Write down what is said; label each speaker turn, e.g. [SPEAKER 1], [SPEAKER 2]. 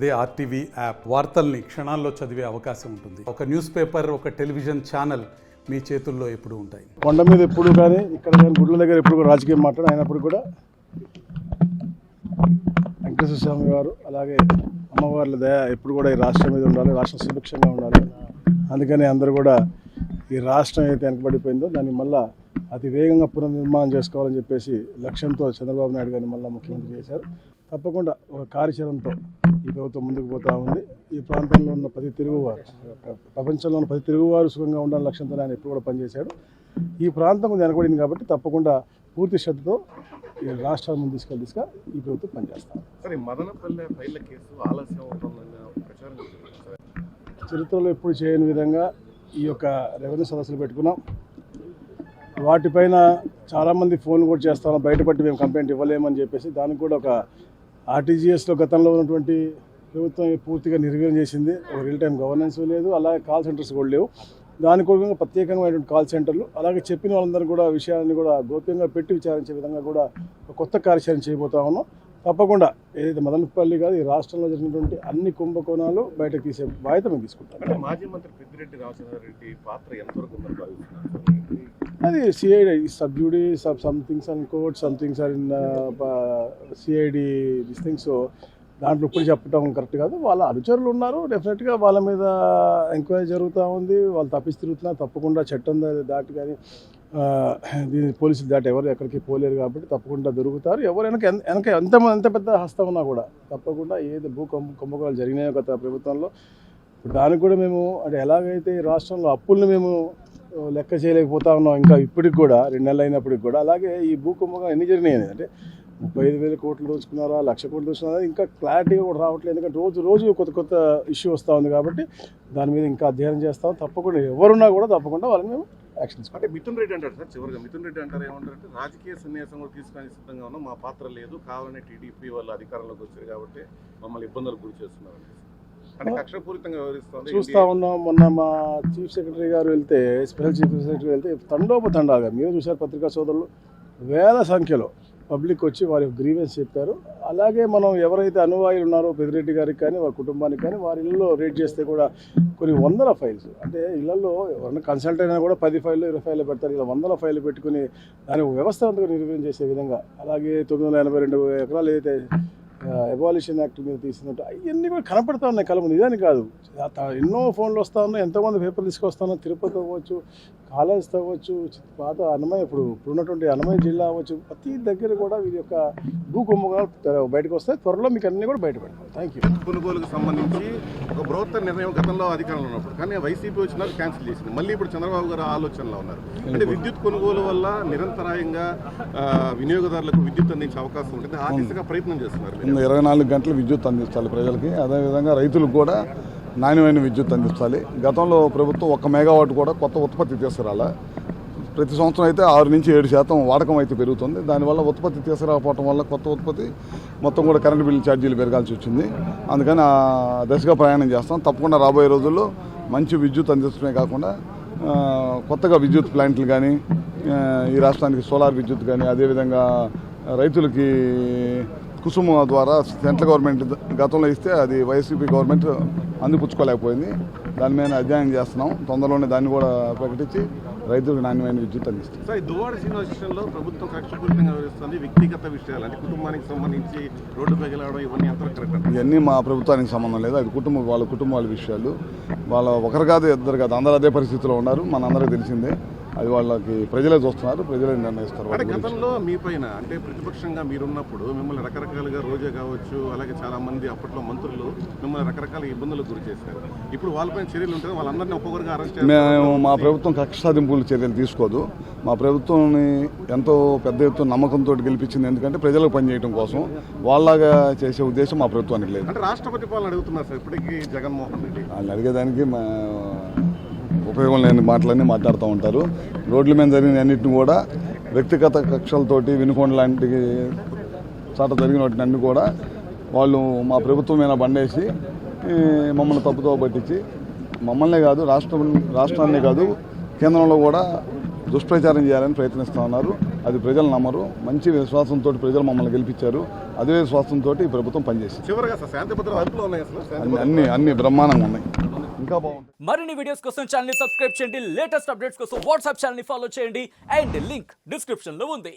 [SPEAKER 1] అదే RTV app వార్తల్ని క్షణాల్లో చదివే అవకాశం ఉంటుంది. ఒక న్యూస్ పేపర్, ఒక టెలివిజన్ ఛానల్ మీ చేతుల్లో ఎప్పుడు ఉంటాయి.
[SPEAKER 2] కొండ మీద ఎప్పుడు కానీ, ఇక్కడ కానీ, గుడ్ల దగ్గర ఎప్పుడు కూడా రాజకీయం మాట్లాడు అయినప్పుడు కూడా వెంకటేశ్వర స్వామి వారు అలాగే అమ్మవార్ల దయ ఎప్పుడు కూడా ఈ రాష్ట్రం మీద ఉండాలి, రాష్ట్రం సుభిక్షంగా ఉండాలి. అందుకని అందరూ కూడా ఈ రాష్ట్రం అయితే వెనకబడిపోయిందో దాన్ని మళ్ళీ అతి వేగంగా పునర్నిర్మాణం చేసుకోవాలని చెప్పేసి లక్ష్యంతో చంద్రబాబు నాయుడు గారిని మళ్ళీ ముఖ్యమంత్రి చేశారు. తప్పకుండా ఒక కార్యాచరణతో ఈ ప్రభుత్వం ముందుకు పోతూ ఉంది. ఈ ప్రాంతంలో ఉన్న ప్రతి తెలుగువారు, ప్రపంచంలో ఉన్న ప్రతి తెలుగువారు సుఖంగా ఉండాలని లక్ష్యంతో ఆయన ఎప్పుడు కూడా పనిచేశాడు. ఈ ప్రాంతం వెనకబడింది కాబట్టి తప్పకుండా పూర్తి శ్రద్ధతో ఈ రాష్ట్రాల ముందు తీసుకెళ్ళి ఈ ప్రభుత్వం పనిచేస్తాం. చరిత్రలో ఎప్పుడు చేయని విధంగా ఈ యొక్క రెవెన్యూ సదస్సులు పెట్టుకున్నాం. వాటిపైన చాలామంది ఫోన్లు కూడా చేస్తాం, బయటపట్టి మేము కంప్లైంట్ ఇవ్వలేమని చెప్పేసి దానికి కూడా ఒక ఆర్టీజీఎస్లో గతంలో ఉన్నటువంటి ప్రభుత్వం పూర్తిగా నిర్వీర్యం చేసింది. ఒక రియల్ టైం గవర్నెన్స్ లేదు, అలాగే కాల్ సెంటర్స్ కూడా లేవు. దానికి కూడా ప్రత్యేకమైనటువంటి కాల్ సెంటర్లు, అలాగే చెప్పిన వాళ్ళందరూ కూడా విషయాన్ని కూడా గోప్యంగా పెట్టి విచారించే విధంగా కూడా ఒక కొత్త కార్యాచరణ చేయబోతా ఉన్నాం. తప్పకుండా ఏదైతే మదనపల్లి కాదు, ఈ రాష్ట్రంలో జరిగినటువంటి అన్ని కుంభకోణాలు బయటకు తీసే బాధ్యత మేము తీసుకుంటాం.
[SPEAKER 3] మాజీ మంత్రి పెద్దిరెడ్డి రామచంద్రారెడ్డి పాత్ర ఎంతవరకు
[SPEAKER 2] అది CID sub judice somethings and court somethings are in CID this things. So దాంట్లో ఇప్పుడు చెప్పడం కరెక్ట్ కాదు. వాళ్ళ అనుచరులు ఉన్నారు, డెఫినెట్గా వాళ్ళ మీద ఎంక్వైరీ జరుగుతూ ఉంది. వాళ్ళు తప్పిసి తిరుగుతున్నారు. తప్పకుండా చట్టం దాటి కానీ పోలీసులు దాటి ఎవరు ఎక్కడికి పోలేరు కాబట్టి తప్పకుండా దొరుకుతారు. ఎవరు వెనక ఎంత పెద్ద హస్తం ఉన్నా కూడా తప్పకుండా ఏది కుంభకోణాలు జరిగినాయో గత ప్రభుత్వంలో దానికి కూడా మేము అంటే ఎలాగైతే ఈ రాష్ట్రంలో అప్పుల్ని మేము లెక్క చేయలేకపోతా ఉన్నాం ఇంకా ఇప్పటికి కూడా 2 నెలలు అయినప్పటికి కూడా, అలాగే ఈ కుంభకోణాలు ఎన్ని జరిగినాయి అంటే 35,000 కోట్లు దోచుకున్నారా, 1,00,000 కోట్లు దోచుకున్నారా ఇంకా క్లారిటీగా కూడా రావట్లేదు. ఎందుకంటే రోజు కొత్త ఇష్యూ వస్తూ ఉంది కాబట్టి దాని మీద ఇంకా అధ్యయనం చేస్తాం. తప్పకుండా ఎవరున్నా కూడా తప్పకుండా వాళ్ళని మేము యాక్షన్.
[SPEAKER 3] అంటే మిథున్ రెడ్డి అంటారు సార్, చివరిగా మిథున్ రెడ్డి అంటారు ఏమంటారంటే రాజకీయ సన్యాసం కూడా తీసుకొని సిద్ధంగా ఉన్నాం, మా పాత్ర లేదు, కావాలనే టీడీపీ వాళ్ళు అధికారంలోకి వచ్చారు కాబట్టి మమ్మల్ని ఇబ్బందులు గురి చేస్తున్నారు అంటే కక్షపూరితంగా వ్యవహరిస్తుంది
[SPEAKER 2] చూస్తూ ఉన్నాం. మొన్న మా చీఫ్ సెక్రటరీ గారు వెళ్తే, స్పెషల్ చీఫ్ సెక్రటరీ వెళ్తే తండోపతండాలుగా మీరు చూశారు, పత్రికా సోదరులు వేల సంఖ్యలో పబ్లిక్ వచ్చి వారి గ్రీవెన్స్ చెప్పారు. అలాగే మనం ఎవరైతే అనువాయులు ఉన్నారో పెద్దిరెడ్డి గారికి కానీ వారి కుటుంబానికి కానీ వారి ఇళ్ళలో రేట్ చేస్తే కూడా కొన్ని వందల ఫైల్స్, అంటే ఇళ్లలో ఎవరైనా కన్సల్ట్ అయినా కూడా 10 ఫైళ్ళు 20 ఫైళ్ళు పెడతారు. ఇలా వందల ఫైళ్ళు పెట్టుకుని దాని వ్యవస్థాపకంగా నిర్వహణ చేసే విధంగా, అలాగే 982 ఎకరాలు ఏదైతే ఎవాల్యూషన్ యాక్ట్ మీద తీసినట్టు అవన్నీ కూడా కనపడతా ఉన్నాయి కళ ముందు. ఇదని కాదు, ఎన్నో ఫోన్లు వస్తూ ఉన్నాయి, ఎంతోమంది పేపర్లు తీసుకొస్తాను. తిరుపతి అవ్వచ్చు, కాలేజ్ అవ్వచ్చు, పాత అన్నమయ్య ఇప్పుడు ఉన్నటువంటి అన్నమయ్య జిల్లా అవ్వచ్చు, ప్రతి దగ్గర కూడా వీరి యొక్క కుంభకోణాలు బయటకు వస్తాయి. త్వరలో మీకు అన్నీ కూడా బయటపెడతాం. Thank you.
[SPEAKER 3] కొనుగోలుకు సంబంధించి ఒక బృహత్తర నిర్ణయం గతంలో అధికారంలో ఉన్నప్పుడు, కానీ వైసీపీ వచ్చినా క్యాన్సిల్ చేసింది. మళ్ళీ ఇప్పుడు చంద్రబాబు గారు ఆలోచనలో ఉన్నారు. అంటే విద్యుత్ కొనుగోలు వల్ల నిరంతరాయంగా వినియోగదారులకు విద్యుత్ అందించే అవకాశం ఉంటుంది. ఆ దిశగా ప్రయత్నం చేస్తున్నారు.
[SPEAKER 4] 24 గంటలు విద్యుత్ అందించాలి ప్రజలకి. అదేవిధంగా రైతులకు కూడా నాణ్యమైన విద్యుత్ అందించాలి. గతంలో ప్రభుత్వం 1 మెగావాట్ కూడా కొత్త ఉత్పత్తి తీసుకురాలా. ప్రతి సంవత్సరం అయితే 6 నుంచి 7% వాడకం అయితే పెరుగుతుంది. దానివల్ల ఉత్పత్తి తీసుకురాకపోవడం వల్ల కొత్త ఉత్పత్తి మొత్తం కూడా కరెంటు బిల్లు ఛార్జీలు పెరగాల్సి వచ్చింది. అందుకని ఆ దశగా ప్రయాణం చేస్తాం. తప్పకుండా రాబోయే రోజుల్లో మంచి విద్యుత్ అందించడమే కాకుండా కొత్తగా విద్యుత్ ప్లాంట్లు కానీ, ఈ రాష్ట్రానికి సోలార్ విద్యుత్ కానీ, అదేవిధంగా రైతులకి కుసుమ ద్వారా సెంట్రల్ గవర్నమెంట్ గతంలో ఇస్తే అది వైసీపీ గవర్నమెంట్ అందిపుచ్చుకోలేకపోయింది. దాని మీద అధ్యయనం చేస్తున్నాం. తొందరలోనే దాన్ని కూడా ప్రకటించి రైతులకు నాణ్యమైన విద్యుత్ అందిస్తుంది.
[SPEAKER 3] సార్, దువ్వాడ శ్రీనివాస్ విషయంలో ప్రభుత్వం కక్షపూరితంగా వ్యవహరిస్తుంది. వ్యక్తిగత విషయాలు అంటే కుటుంబానికి సంబంధించి రోడ్డుపై గెలవడం ఇవన్నీ ఎంత కరెక్ట్?
[SPEAKER 4] ఇవన్నీ మా ప్రభుత్వానికి సంబంధం లేదు. అది వాళ్ళ కుటుంబాల విషయాలు. వాళ్ళ ఒకరు కాదు, ఇద్దరు కాదు, అందరూ అదే పరిస్థితిలో ఉన్నారు. మనందరికీ తెలిసిందే. అది వాళ్ళకి ప్రజలే చూస్తున్నారు, ప్రజలే నిర్ణయిస్తారు.
[SPEAKER 3] అంటే గతంలో మీ పైన అంటే ప్రతిపక్షంగా మీరున్నప్పుడు మిమ్మల్ని రకరకాలుగా రోజా కావచ్చు, అలాగే చాలా మంది అప్పట్లో మంత్రులు మిమ్మల్ని రకరకాల ఇబ్బందులకు గురి చేశారు. ఇప్పుడు వాళ్ళపైన చర్యలు ఉంటాయి, వాళ్ళందరినీ ఒక్కొక్కరుగా అరెస్ట్ చేస్తారు.
[SPEAKER 4] మేము మా ప్రభుత్వం కక్ష సాధింపుల చర్యలు తీసుకోదు. మా ప్రభుత్వాన్ని ఎంతో పెద్ద ఎత్తున నమ్మకంతో గెలిపించింది. ఎందుకంటే ప్రజలకు పనిచేయడం కోసం. వాళ్ళగా చేసే ఉద్దేశం మా ప్రభుత్వానికి లేదు.
[SPEAKER 3] అంటే రాష్ట్రపతి పాలన అడుగుతున్నారు సార్ ఇప్పటికీ జగన్మోహన్ రెడ్డి.
[SPEAKER 4] వాళ్ళు అడిగేదానికి ఉపయోగం లేని మాటలన్నీ మాట్లాడుతూ ఉంటారు. రోడ్ల మీద జరిగిన అన్నింటిని కూడా వ్యక్తిగత కక్షలతోటి వినుకొండ లాంటి చాట జరిగిన వాటిని అన్ని కూడా వాళ్ళు మా ప్రభుత్వం మీద బండేసి మమ్మల్ని తప్పుతో పట్టించి మమ్మల్నే కాదు రాష్ట్రాన్నే కాదు కేంద్రంలో కూడా దుష్ప్రచారం చేయాలని ప్రయత్నిస్తూ ఉన్నారు. అది ప్రజలు నమ్మరు. మంచి విశ్వాసంతో ప్రజలు మమ్మల్ని గెలిపించారు. అదే విశ్వాసంతో ఈ ప్రభుత్వం పనిచేసింది.
[SPEAKER 3] చివరిగా సార్ శాంతి భద్రతలు అదుపులో ఉన్నాయి అసలు?
[SPEAKER 4] అన్ని బ్రహ్మాండంగా ఉన్నాయి. ఇంకా బాగుంటుంది.
[SPEAKER 5] మరిన్ని వీడియోస్ కోసం ఛానల్ ని సబ్స్క్రైబ్ చేయండి. లేటెస్ట్ అప్డేట్స్ కోసం వాట్సాప్ ఛానల్ ని ఫాలో చేయండి. అండ్ లింక్ డిస్క్రిప్షన్ లో ఉంది.